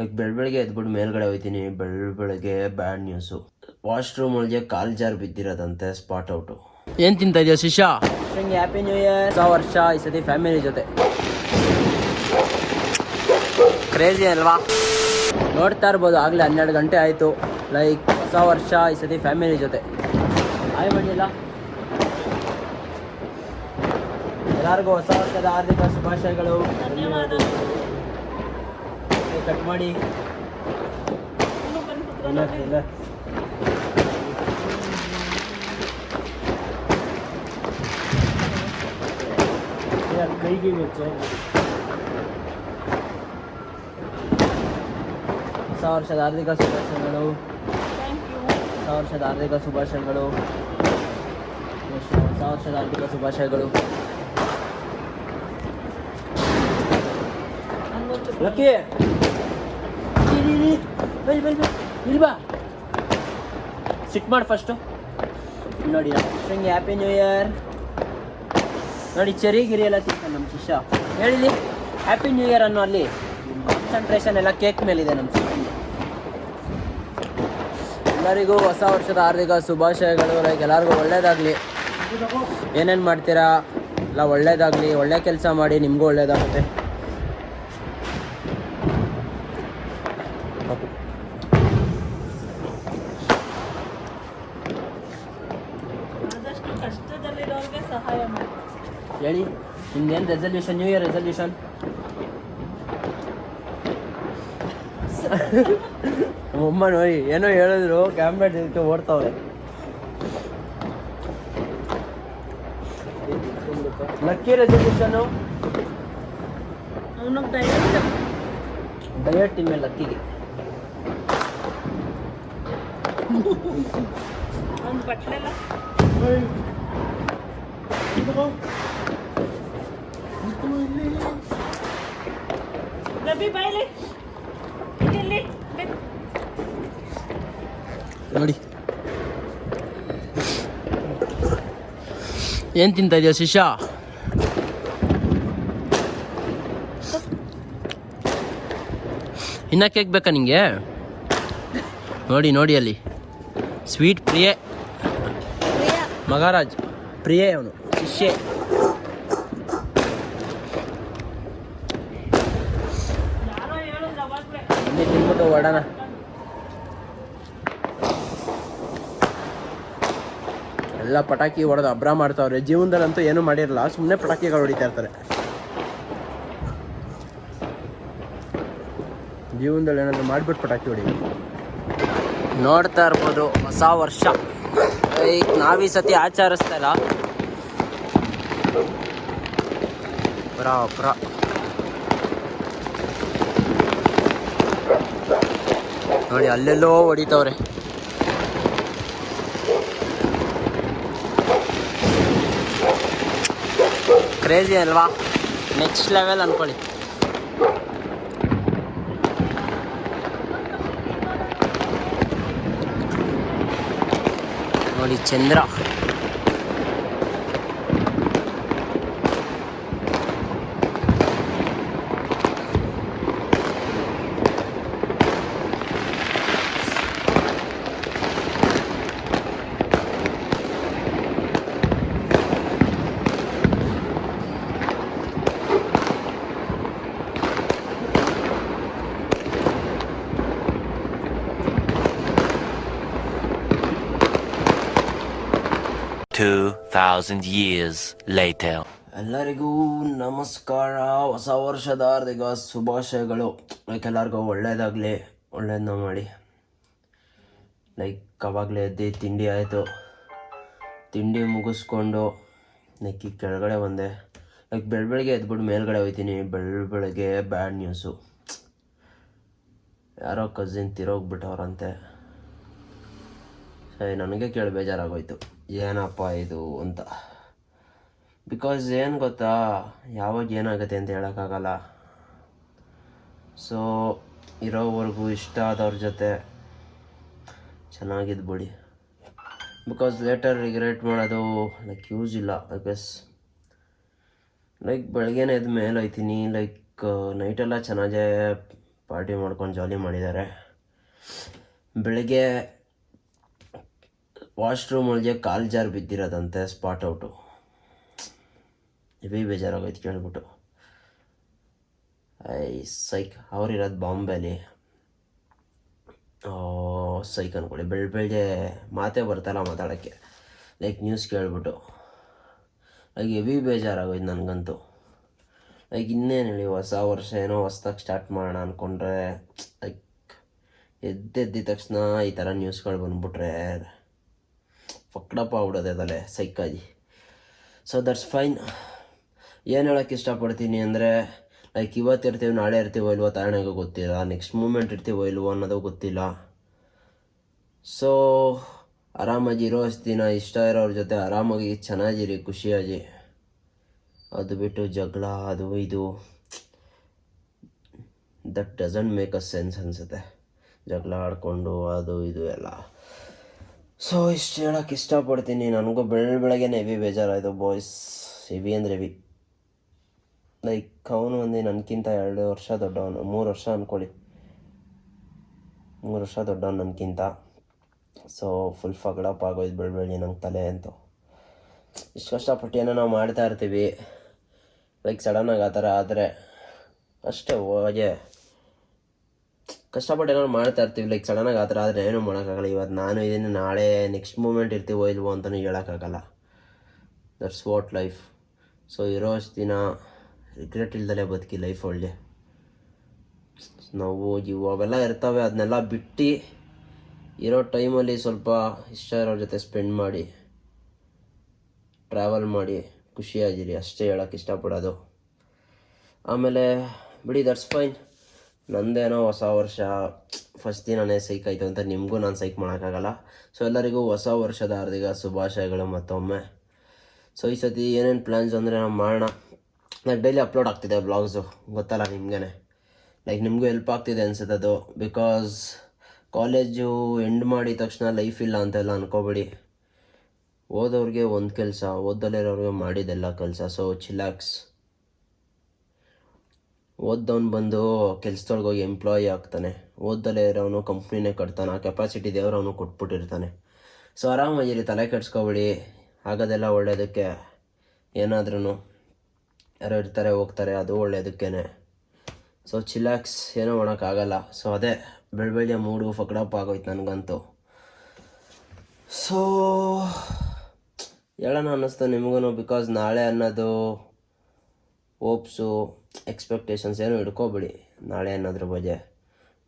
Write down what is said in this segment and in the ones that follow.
Like ಬೆಳಗ್ಗೆ ಎದ್ಬಿಟ್ಟು ಮೇಲ್ಗಡೆ ಹೋಗ್ತೀನಿ. ಬೆಳಗ್ಗೆ ಬ್ಯಾಡ್ ನ್ಯೂಸು. ವಾಶ್ರೂಮ್ ಒಳಗೆ ಕಾಲ್ ಜಾರ್ ಬಿದ್ದಿರೋದಂತೆ, ಸ್ಪಾಟ್ ಔಟು. ಏನು ತಿಂತಾ ಇದೆಯಾ ಶಿಶಾ? Happy new year. ಹೊಸ ವರ್ಷ ಈ ಸತಿ ಫ್ಯಾಮಿಲಿ ಜೊತೆ. ಕ್ರೇಜಿ ಅಲ್ವಾ? ನೋಡ್ತಾ ಇರ್ಬೋದು, ಆಗಲೇ 12 ಗಂಟೆ ಆಯಿತು. ಲೈಕ್ ಹೊಸ ವರ್ಷ ಈ ಸತಿ ಫ್ಯಾಮಿಲಿ ಜೊತೆ. ಹಾಯ್ ಮಾಡಿಲ್ಲ ಎಲ್ಲರಿಗೂ ಹೊಸ ವರ್ಷದ ಹಾರ್ದಿಕ ಶುಭಾಶಯಗಳು. ಕಟ್ ಮಾಡಿ ಕೈಗೆ ಹೊಸ ವರ್ಷದ ಹಾರ್ದಿಕ ಶುಭಾಶಯಗಳು. ಹೊಸ ವರ್ಷದ ಹಾರ್ದಿಕ ಶುಭಾಶಯಗಳು. ಹೊಸ ವರ್ಷದ ಹಾರ್ದಿಕ ಶುಭಾಶಯಗಳು. ಲಕ್ಕಿ ಇಲ್ವಾ? ಸಿಟ್ ಮಾಡಿ ಫಸ್ಟು. ನೋಡಿ ಹ್ಯಾಪಿ ನ್ಯೂ ಇಯರ್. ನೋಡಿ ಗಿರಿ ಎಲ್ಲ ತಿಂತಾನೆ ನಮ್ಮ ಶಿಷ್ಯ. ಹೇಳಿಲಿ ಹ್ಯಾಪಿ ನ್ಯೂ ಇಯರ್ ಅನ್ನೋ. ಅಲ್ಲಿ ಕಾನ್ಸಂಟ್ರೇಷನ್ ಎಲ್ಲ ಕೇಕ್ ಮೇಲಿದೆ ನಮ್ಮ ಶಿಷ್ಯ. ಎಲ್ಲರಿಗೂ ಹೊಸ ವರ್ಷದ ಹಾರ್ದಿಕ ಶುಭಾಶಯಗಳು. ಲೈಕ್ ಎಲ್ಲರಿಗೂ ಒಳ್ಳೇದಾಗಲಿ. ಏನೇನು ಮಾಡ್ತೀರಾ ಎಲ್ಲ ಒಳ್ಳೇದಾಗಲಿ. ಒಳ್ಳೆ ಕೆಲಸ ಮಾಡಿ, ನಿಮಗೂ ಒಳ್ಳೇದಾಗುತ್ತೆ. ಹೇಳಿ ನಿಮ್ದೇನು ರೆಸಲ್ಯೂಷನ್? New year resolution? ಅಮ್ಮ ನೋಡಿ ಏನೋ ಹೇಳಿದ್ರು, ಕ್ಯಾಮ್ರಾ ಜೊತೆ ಓಡ್ತಾವ್ರೆ. ಲಕ್ಕಿ ರೆಸಲ್ಯೂಷನು ಡಯಟ್ ಇನ್ಮೇಲೆ ಲಕ್ಕಿಗೆ. ನೋಡಿ ಏನು ತಿಂತಾ ಇದೆಯಾ ಶಿಶಾ? ಇನ್ನ ಕೇಕ್ ಬೇಕಾ ನಿಂಗೆ? ನೋಡಿ ಅಲ್ಲಿ ಸ್ವೀಟ್ ಪ್ರಿಯೆ ಮಗಾರಾಜ್. ಪ್ರಿಯೆ ಅವನು ಶಿಷ್ಯ. ತಿನ್ಬಿಟ್ಟು ಹೊಡೋಣ. ಎಲ್ಲ ಪಟಾಕಿ ಹೊಡೆದು ಹಬ್ರ ಮಾಡ್ತಾವ್ರೆ. ಜೀವನದಲ್ಲಂತೂ ಏನೂ ಮಾಡಿರಲ್ಲ, ಸುಮ್ಮನೆ ಪಟಾಕಿಗಳು ಹೊಡಿತಾ ಇರ್ತಾರೆ. ಜೀವನದಲ್ಲಿ ಏನಾದರೂ ಮಾಡಿಬಿಟ್ಟು ಪಟಾಕಿ ಹೊಡಿ. ನೋಡ್ತಾ ಇರ್ಬೋದು ಹೊಸ ವರ್ಷ. ಈಗ ನಾವೀ ಸತಿ ಆಚರಿಸ್ತಾ ಇಲ್ಲ. ಪುರ ನೋಡಿ ಅಲ್ಲೆಲ್ಲೋ ಹೊಡಿತವ್ರೆ. ಕ್ರೇಜಿ ಅಲ್ವಾ? ನೆಕ್ಸ್ಟ್ ಲೆವೆಲ್ ಅನ್ಕೊಳ್ಳಿ. ನೋಡಿ ಚಂದ್ರ. $2,000 years later. ಎಲ್ಲರಿಗೂ ನಮಸ್ಕಾರ. ಹೊಸ ವರ್ಷದ ಹಾರ್ದಿಕ ಶುಭಾಶಯಗಳು. ಲೈಕ್ ಎಲ್ಲರಿಗೂ ಒಳ್ಳೇದಾಗಲಿ, ಒಳ್ಳೇದನ್ನ ಮಾಡಿ. ಲೈಕ್ ಅವಾಗಲೇ ಎದ್ದು ತಿಂಡಿ ಆಯಿತು. ತಿಂಡಿ ಮುಗಿಸ್ಕೊಂಡು ಲೈಕ್ ಈಗ ಕೆಳಗಡೆ ಬಂದೆ. ಲೈಕ್ ಬೆಳಗ್ಗೆ ಎದ್ಬಿಟ್ಟು ಮೇಲ್ಗಡೆ ಹೋಗ್ತೀನಿ. ಬೆಳಗ್ಗೆ ಬ್ಯಾಡ್ ನ್ಯೂಸು. ಯಾರೋ ಕಸಿನ್ ತಿರೋಗ್ಬಿಟ್ಟವ್ರಂತೆ. ಸರಿ, ನನಗೆ ಕೇಳಿ ಬೇಜಾರಾಗೋಯ್ತು, ಏನಪ್ಪ ಇದು ಅಂತ. ಬಿಕಾಸ್ ಏನು ಗೊತ್ತಾ, ಯಾವಾಗ ಏನಾಗುತ್ತೆ ಅಂತ ಹೇಳೋಕ್ಕಾಗಲ್ಲ. ಸೊ ಇರೋವರೆಗೂ ಇಷ್ಟ ಆದವ್ರ ಜೊತೆ ಚೆನ್ನಾಗಿದ್ಬಿಡಿ. ಬಿಕಾಸ್ ಲೇಟರ್ ರಿಗ್ರೆಟ್ ಮಾಡೋದು ಲೈಕ್ ಯೂಸ್ ಇಲ್ಲ. ಬಿಕಾಸ್ ಲೈಕ್ ಬೆಳಗ್ಗೆನೇ ಎದ್ದು ಮೇಲೆ ಹೋಗ್ತೀನಿ. ಲೈಕ್ ನೈಟೆಲ್ಲ ಚೆನ್ನಾಗೇ ಪಾರ್ಟಿ ಮಾಡ್ಕೊಂಡು ಜಾಲಿ ಮಾಡಿದ್ದಾರೆ. ಬೆಳಗ್ಗೆ ವಾಶ್ರೂಮ್ ಒಳಗೆ ಕಾಲು ಜಾರು ಬಿದ್ದಿರೋದಂತೆ, ಸ್ಪಾಟ್ ಔಟು. ಹೆವಿ ಬೇಜಾರಾಗೋಯ್ತು ಕೇಳ್ಬಿಟ್ಟು. ಸೈಕ್. ಅವರಿರೋದು ಬಾಂಬೆಲಿ. ಸೈಕ್ ಅಂದ್ಕೊಳ್ಳಿ. ಬೆಳಗ್ಗೆ ಮಾತೇ ಬರ್ತಾಯಿಲ್ಲ ಮಾತಾಡೋಕ್ಕೆ, ಲೈಕ್ ನ್ಯೂಸ್ ಕೇಳ್ಬಿಟ್ಟು. ಲೈಕ್ ಹೆವಿ ಬೇಜಾರಾಗೋಯ್ತು ನನಗಂತೂ. ಲೈಕ್ ಇನ್ನೇನು ಹೇಳಿ, ಹೊಸ ವರ್ಷ ಏನೋ ಹೊಸ್ದಾಗಿ ಸ್ಟಾರ್ಟ್ ಮಾಡೋಣ ಅಂದ್ಕೊಂಡ್ರೆ ಲೈಕ್ ಎದ್ದಿದ್ದ ತಕ್ಷಣ ಈ ಥರ ನ್ಯೂಸ್ಗಳು ಬಂದ್ಬಿಟ್ರೆ ಫಕ್ಡಪ್ಪ ಆಗ್ಬಿಡೋದೆ ಅದಲ್ಲೇ ಸೈಕಾಗಿ. So that's fine. ಏನು ಹೇಳೋಕ್ಕೆ ಇಷ್ಟಪಡ್ತೀನಿ ಅಂದರೆ, ಲೈಕ್ ಇವತ್ತು ಇರ್ತೀವಿ, ನಾಳೆ ಇರ್ತೀವೋ ಇಲ್ವೋ ತಾರಣೆಗೂ ಗೊತ್ತಿಲ್ಲ, ನೆಕ್ಸ್ಟ್ ಮೂಮೆಂಟ್ ಇರ್ತೀವೋ ಇಲ್ವೋ ಅನ್ನೋದು ಗೊತ್ತಿಲ್ಲ. ಸೊ ಆರಾಮಾಗಿ ಇರೋ ಅಷ್ಟು ದಿನ ಇಷ್ಟ ಇರೋರ ಜೊತೆ ಆರಾಮಾಗಿ ಚೆನ್ನಾಗಿರಿ, ಖುಷಿಯಾಗಿ. ಅದು ಬಿಟ್ಟು ಜಗಳ ಅದು ಇದು that doesn't make a sense ಅನಿಸುತ್ತೆ, ಜಗಳ ಆಡಿಕೊಂಡು ಅದು ಇದು ಎಲ್ಲ. ಸೊ ಇಷ್ಟು ಹೇಳೋಕ್ಕೆ ಇಷ್ಟಪಡ್ತೀನಿ. ನನಗೂ ಬೆಳಗ್ಗೆನೇ ಹೆವಿ ಬೇಜಾರಾಯಿತು ಬಾಯ್ಸ್. ಹೆವಿ ಅಂದರೆ ಹೆವಿ. ಲೈಕ್ ಅವನು ನನಗಿಂತ 2 ವರ್ಷ ದೊಡ್ಡವನು, 3 ವರ್ಷ ಅಂದ್ಕೊಳ್ಳಿ, 3 ವರ್ಷ ದೊಡ್ಡವನು ನನಗಿಂತ. ಸೊ ಫುಲ್ ಫಗಡಪ್ ಆಗೋಯ್ತು ಬೆಳಗ್ಗೆ ನಂಗೆ ತಲೆ ಅಂತೂ. ಇಷ್ಟು ಕಷ್ಟಪಟ್ಟು ಏನೋ ನಾವು ಮಾಡ್ತಾ ಇರ್ತೀವಿ, ಲೈಕ್ ಸಡನ್ನಾಗಿ ಆ ಥರ ಆದರೆ ಅಷ್ಟೇ ಹೋಗೆ. ಕಷ್ಟಪಟ್ಟು ಏನೋ ಮಾಡ್ತಾ ಇರ್ತೀವಿ, ಲೈಕ್ ಸಡನ್ನಾಗಿ ಆ ಥರ ಆದರೆ ಏನೂ ಮಾಡೋಕ್ಕಾಗಲ್ಲ. ಇವತ್ತು ನಾನು ಇದನ್ನು, ನಾಳೆ ನೆಕ್ಸ್ಟ್ ಮೂಮೆಂಟ್ ಇರ್ತೀವೋ ಇಲ್ವೋ ಅಂತಲೂ ಹೇಳೋಕ್ಕಾಗಲ್ಲ. That's what life. ಸೊ ಇರೋ ಅಷ್ಟು ದಿನ ರಿಗ್ರೆಟ್ ಇಲ್ದಲೇ ಬದುಕಿ ಲೈಫ್ ಒಳಗೆ. ನಾವು ಅವೆಲ್ಲ ಇರ್ತವೆ, ಅದನ್ನೆಲ್ಲ ಬಿಟ್ಟು ಇರೋ ಟೈಮಲ್ಲಿ ಸ್ವಲ್ಪ ಇಷ್ಟ ಇರೋರ ಜೊತೆ ಸ್ಪೆಂಡ್ ಮಾಡಿ, ಟ್ರಾವೆಲ್ ಮಾಡಿ, ಖುಷಿಯಾಗಿರಿ, ಅಷ್ಟೇ ಹೇಳೋಕ್ಕೆ ಇಷ್ಟಪಡೋದು. ಆಮೇಲೆ ಬಿಡಿ, ದಟ್ಸ್ ಫೈನ್. ನಂದೇನೋ ಹೊಸ ವರ್ಷ ಫಸ್ಟ್ ದಿನನೇ ಸೈಕಾಯಿತು ಅಂತ ನಿಮಗೂ ನಾನು ಸೈಕ್ ಮಾಡೋಕ್ಕಾಗಲ್ಲ. ಸೊ ಎಲ್ಲರಿಗೂ ಹೊಸ ವರ್ಷದ ಹಾರ್ದಿಕ ಶುಭಾಶಯಗಳು ಮತ್ತೊಮ್ಮೆ. ಸೊ ಈ ಸತಿ ಏನೇನು ಪ್ಲ್ಯಾನ್ಸ್ ಅಂದರೆ ನಾವು ಮಾಡೋಣ. ಲೈಕ್ ಡೈಲಿ ಅಪ್ಲೋಡ್ ಆಗ್ತಿದೆ ವ್ಲಾಗ್ಸು, ಗೊತ್ತಲ್ಲ ನಿಮಗೇ. ಲೈಕ್ ನಿಮಗೂ ಹೆಲ್ಪ್ ಆಗ್ತಿದೆ ಅನ್ಸುತ್ತೆ ಅದು. ಬಿಕಾಸ್ ಕಾಲೇಜು ಎಂಡ್ ಮಾಡಿದ ತಕ್ಷಣ ಲೈಫ್ ಇಲ್ಲ ಅಂತೆಲ್ಲ ಅಂದ್ಕೋಬೇಡಿ. ಓದೋರಿಗೆ ಒಂದು ಕೆಲಸ, ಓದಲಿರೋರಿಗೆ ಮಾಡಿದೆಲ್ಲ ಕೆಲಸ. ಸೊ ಚಿಲ್ಲಾಕ್ಸ್. ಓದ್ದವನು ಬಂದು ಕೆಲ್ಸದೊಳಗೆ ಹೋಗಿ ಎಂಪ್ಲಾಯಿ ಆಗ್ತಾನೆ, ಓದ್ದಲೇ ಇರೋನು ಕಂಪ್ನಿನೇ ಕಟ್ತಾನೆ. ಆ ಕೆಪಾಸಿಟಿ ದೇವ್ರು ಅವನು ಕೊಟ್ಬಿಟ್ಟಿರ್ತಾನೆ. ಸೊ ಆರಾಮಾಗಿರಿ, ತಲೆ ಕೆಡ್ಸ್ಕೊಬೇಡಿ. ಆಗೋದೆಲ್ಲ ಒಳ್ಳೆಯದಕ್ಕೆ. ಏನಾದ್ರೂ ಯಾರೋ ಇರ್ತಾರೆ ಹೋಗ್ತಾರೆ, ಅದು ಒಳ್ಳೆಯದಕ್ಕೇ. ಸೊ ಚಿಲ್ಲಾಕ್ಸ್, ಏನೋ ಮಾಡೋಕ್ಕಾಗಲ್ಲ. ಸೊ ಅದೇ ಬೆಳಗ್ಗೆ ಮೂಡು ಫಕ್ಡಪ್ ಆಗೋಯ್ತು ನನಗಂತೂ. ಸೊ ಹೇಳೋಣ ಅನ್ನಿಸ್ತು ನಿಮಗೂ. ಬಿಕಾಸ್ ನಾಳೆ ಅನ್ನೋದು ಹೋಪ್ಸು, ಎಕ್ಸ್ಪೆಕ್ಟೇಷನ್ಸ್ ಏನೂ ಹಿಡ್ಕೋಬೇಡಿ ನಾಳೆ ಅನ್ನೋದ್ರ ಬಗ್ಗೆ.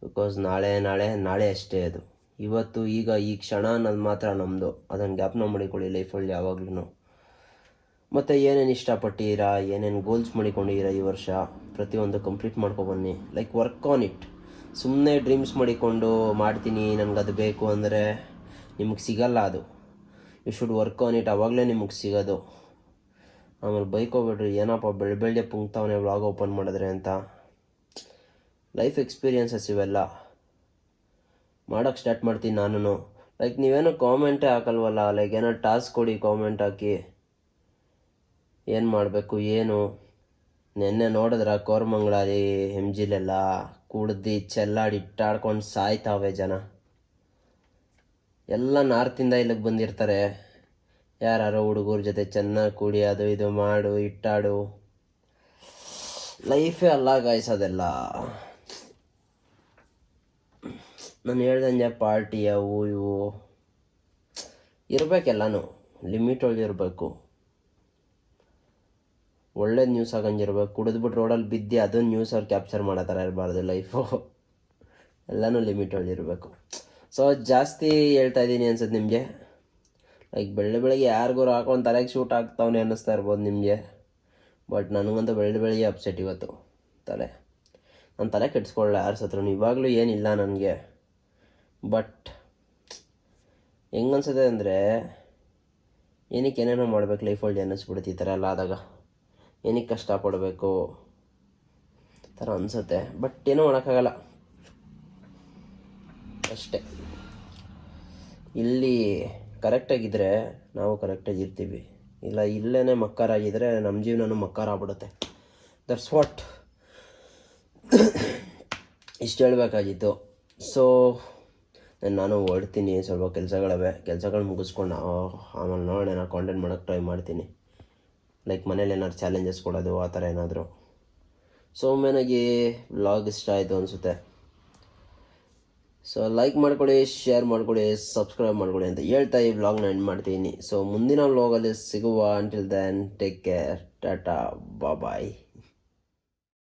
ಬಿಕಾಸ್ ನಾಳೆ ಅಷ್ಟೇ ಅದು. ಇವತ್ತು ಈಗ ಈ ಕ್ಷಣ ಅನ್ನೋದು ಮಾತ್ರ ನಮ್ಮದು. ಅದನ್ನು ಜ್ಞಾಪನ ಮಾಡಿಕೊಳ್ಳಿ ಲೈಫಲ್ಲಿ ಯಾವಾಗ್ಲೂ. ಮತ್ತು ಏನೇನು ಇಷ್ಟಪಟ್ಟಿದ್ದೀರಾ, ಏನೇನು ಗೋಲ್ಸ್ ಮಾಡಿಕೊಂಡಿದ್ದೀರಾ ಈ ವರ್ಷ, ಪ್ರತಿಯೊಂದು ಕಂಪ್ಲೀಟ್ ಮಾಡ್ಕೊಬನ್ನಿ. Like work on it. ಸುಮ್ಮನೆ ಡ್ರೀಮ್ಸ್ ಮಾಡಿಕೊಂಡು ಮಾಡ್ತೀನಿ ನನಗದು ಬೇಕು ಅಂದರೆ ನಿಮಗೆ ಸಿಗಲ್ಲ ಅದು. You should work on it, ಆವಾಗಲೇ ನಿಮಗೆ ಸಿಗೋದು. ಆಮೇಲೆ ಬೈಕೋಬೇಡ್ರಿ, ಏನಪ್ಪ ಬೆಳಗ್ಗೆ ಪುಂಕ್ತಾವನೆ ವ್ಲಾಗ್ ಓಪನ್ ಮಾಡಿದ್ರೆ ಅಂತ. ಲೈಫ್ ಎಕ್ಸ್ಪೀರಿಯನ್ಸಸ್ ಇವೆಲ್ಲ. ಮಾಡೋಕ್ಕೆ ಸ್ಟಾರ್ಟ್ ಮಾಡ್ತೀನಿ ನಾನು. ಲೈಕ್ ನೀವೇನೋ ಕಾಮೆಂಟೇ ಹಾಕಲ್ವಲ್ಲ, ಲೈಕ್ ಏನೋ ಟಾಸ್ಕ್ ಕೊಡಿ, ಕಾಮೆಂಟ್ ಹಾಕಿ ಏನು ಮಾಡಬೇಕು ಏನು. ನೆನ್ನೆ ನೋಡಿದ್ರೆ ಕೋರಮಂಗ್ಳಲ್ಲಿ ಹೆಮ್ಜಿಲೆಲ್ಲ ಕುಡ್ದು ಚೆಲ್ಲಾಡಿ ಇಟ್ಟಾಡ್ಕೊಂಡು ಸಾಯ್ತಾವೆ ಜನ. ಎಲ್ಲ ನಾರ್ತಿಂದ ಇಲ್ಲಿಗೆ ಬಂದಿರ್ತಾರೆ. ಯಾರು ಹುಡುಗರ ಜೊತೆ ಚೆನ್ನಾಗಿ ಕೂಡಿ ಅದು ಇದು ಮಾಡು ಇಟ್ಟಾಡು. ಲೈಫೇ ಅಲ್ಲ ಗಾಯ್ಸೋದೆಲ್ಲ. ನಾನು ಹೇಳ್ದಂಗೆ ಪಾರ್ಟಿ ಅವು ಇವು ಇರಬೇಕೆಲ್ಲನೂ ಲಿಮಿಟ್ ಒಳಗೆ ಇರಬೇಕು. ಒಳ್ಳೆ ನ್ಯೂಸ್ ಆಗಂಗಿರ್ಬೇಕು. ಕುಡಿದ್ಬಿಟ್ಟು ರೋಡಲ್ಲಿ ಬಿದ್ದು ಅದನ್ನು ನ್ಯೂಸ್ ಅವ್ರು ಕ್ಯಾಪ್ಚರ್ ಮಾಡೋ ಥರ ಇರಬಾರ್ದು ಲೈಫು. ಎಲ್ಲನೂ ಲಿಮಿಟ್ ಒಳಗೆ ಇರಬೇಕು. ಸೊ ಜಾಸ್ತಿ ಹೇಳ್ತಾ ಇದ್ದೀನಿ ಅನ್ಸುತ್ತೆ ನಿಮಗೆ. ಲೈಕ್ ಬೆಳಗ್ಗೆ ಯಾರಿಗೂ ಹಾಕೊಂಡು ತಲೆಗೆ ಶೂಟ್ ಆಗ್ತಾವನೆ ಅನ್ನಿಸ್ತಾ ಇರ್ಬೋದು ನಿಮಗೆ. ಬಟ್ ನನಗಂತೂ ಬೆಳಗ್ಗೆ ಅಪ್ಸೆಟ್ ಇವತ್ತು ತಲೆ. ನಾನು ತಲೆ ಕೆಡಿಸ್ಕೊಳ್ಳ ಯಾರು ಸತ್ರು ಇವಾಗಲೂ ಏನಿಲ್ಲ ನನಗೆ. ಬಟ್ ಹೆಂಗನ್ಸುತ್ತೆ ಅಂದರೆ ಏನಕ್ಕೆ ಏನೇನೋ ಮಾಡ್ಬೇಕು ಲೈಫಲ್ಲಿ ಅನ್ನಿಸ್ಬಿಡುತ್ತೆ ಈ ಥರ ಎಲ್ಲ ಆದಾಗ. ಏನಕ್ಕೆ ಕಷ್ಟಪಡಬೇಕು ಥರ ಅನಿಸುತ್ತೆ. ಬಟ್ ಏನೂ ಮಾಡೋಕ್ಕಾಗಲ್ಲ ಅಷ್ಟೇ. ಇಲ್ಲಿ ಕರೆಕ್ಟಾಗಿದ್ದರೆ ನಾವು ಕರೆಕ್ಟಾಗಿ ಇರ್ತೀವಿ. ಇಲ್ಲ ಇಲ್ಲೇ ಮಕ್ಕರಾಗಿದ್ದರೆ ನಮ್ಮ ಜೀವನನೂ ಮಕ್ಕಾರ ಆಗ್ಬಿಡುತ್ತೆ. That's what. ಇಷ್ಟು ಹೇಳಬೇಕಾಗಿತ್ತು. ಸೊ ನಾನು ಹೊರಡ್ತೀನಿ, ಸ್ವಲ್ಪ ಕೆಲಸಗಳು ಮುಗಿಸ್ಕೊಂಡು ಆಮೇಲೆ ನೋಡೋಣ, ನಾನು ಕಾಂಟೆಂಟ್ ಮಾಡೋಕ್ಕೆ ಟ್ರೈ ಮಾಡ್ತೀನಿ. ಲೈಕ್ ಮನೇಲಿ ಏನಾದ್ರು ಚಾಲೆಂಜಸ್ ಕೊಡೋದು ಆ ಥರ ಏನಾದರೂ. ಸೊ ಮೇನಾಗಿ ವ್ಲಾಗ್ ಇಷ್ಟ ಆಯಿತು ಅನಿಸುತ್ತೆ. ಸೊ ಲೈಕ್ ಮಾಡ್ಕೊಳ್ಳಿ, ಶೇರ್ ಮಾಡ್ಕೊಳ್ಳಿ, ಸಬ್ಸ್ಕ್ರೈಬ್ ಮಾಡ್ಕೊಳ್ಳಿ ಅಂತ ಹೇಳ್ತಾ ಈ ವ್ಲಾಗ್ನ ಎಂಡ್ ಮಾಡ್ತೀನಿ. ಸೊ ಮುಂದಿನ ವ್ಲಾಗಲ್ಲಿ ಸಿಗುವ. Until then take care, tata, ಬಾಯ್.